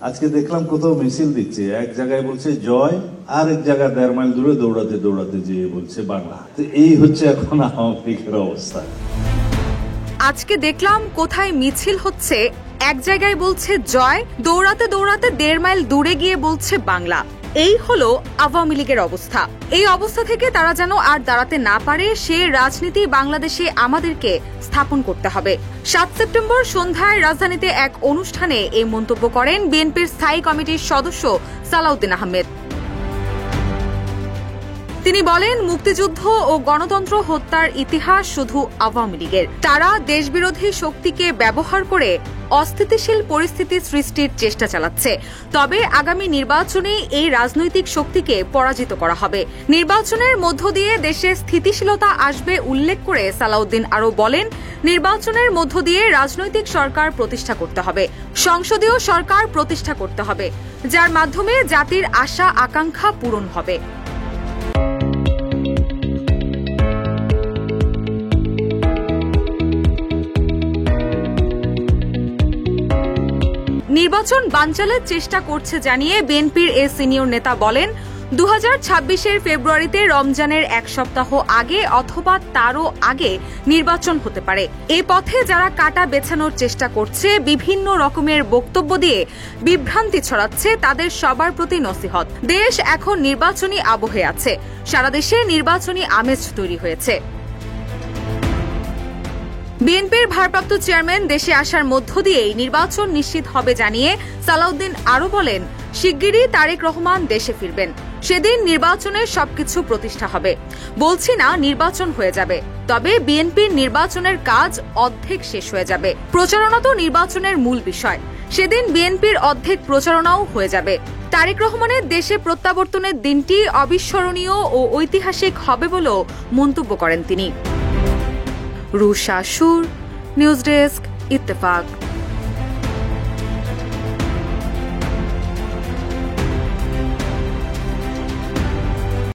আজকে দেখলাম কোথাও মিছিল দিচ্ছে, এক জায়গায় বলছে জয়, আর এক জায়গায় 1.5 মাইল দূরে দৌড়াতে দৌড়াতে যেয়ে বলছে বাংলা। তো এই হচ্ছে এখন আওয়ামী লীগের অবস্থা। আজকে দেখলাম কোথায় মিছিল হচ্ছে, এক জায়গায় বলছে জয়, দৌড়াতে দৌড়াতে 1.5 মাইল দূরে গিয়ে বলছে বাংলা। এই হলো আওয়ামী লীগের অবস্থা। এই অবস্থা থেকে তারা যেন আর দাঁড়াতে না পারে, সে রাজনীতি বাংলাদেশে আমাদেরকে স্থাপন করতে হবে। 7 সেপ্টেম্বর সন্ধ্যায় রাজধানীতে এক অনুষ্ঠানে এই মন্তব্য করেন বিএনপির স্থায়ী কমিটির সদস্য সালাউদ্দিন আহমেদ। তিনি বলেন, মুক্তিযুদ্ধ ও গণতন্ত্র হত্যার ইতিহাস শুধু আওয়ামী লীগের। তারা দেশবিরোধী শক্তিকে ব্যবহার করে অস্থিতিশীল পরিস্থিতি সৃষ্টির চেষ্টা চালাচ্ছে। তবে আগামী নির্বাচনে এই রাজনৈতিক শক্তিকে পরাজিত করা হবে। নির্বাচনের মধ্য দিয়ে দেশে স্থিতিশীলতা আসবে উল্লেখ করে সালাউদ্দিন আরও বলেন, নির্বাচনের মধ্য দিয়ে রাজনৈতিক সরকার প্রতিষ্ঠা করতে হবে, সংসদীয় সরকার প্রতিষ্ঠা করতে হবে, যার মাধ্যমে জাতির আশা আকাঙ্ক্ষা পূরণ হবে। নির্বাচন বানচালের চেষ্টা করছে জানিয়ে বিএনপির এই সিনিয়র নেতা বলেন, 2026-এর ফেব্রুয়ারিতে রমজানের 1 সপ্তাহ আগে অথবা তারও আগে নির্বাচন হতে পারে। এই পথে যারা কাঁটা বেছানোর চেষ্টা করছে, বিভিন্ন রকমের বক্তব্য দিয়ে বিভ্রান্তি ছড়াচ্ছে, তাদের সবার প্রতি নসিহত। দেশ এখন নির্বাচনী আবহে আছে, সারা দেশে নির্বাচনী আমেজ তৈরি হয়েছে। বিএনপির ভারপ্রাপ্ত চেয়ারম্যান দেশে আসার মধ্য দিয়েই নির্বাচন নিশ্চিত হবে জানিয়ে সালাউদ্দিন আরও বলেন, শিগগিরই তারেক রহমান দেশে ফিরবেন, সেদিন নির্বাচনের সবকিছু প্রতিষ্ঠা হবে। বলছি না নির্বাচন হয়ে যাবে, তবে বিএনপির নির্বাচনের কাজ অর্ধেক শেষ হয়ে যাবে। প্রচারণা তো নির্বাচনের মূল বিষয়, সেদিন বিএনপির অর্ধেক প্রচারণাও হয়ে যাবে। তারেক রহমানের দেশে প্রত্যাবর্তনের দিনটি অবিস্মরণীয় ও ঐতিহাসিক হবে বলেও মন্তব্য করেন তিনি। রুশা সুর, নিউজ ডেস্ক, ইত্তেফাক।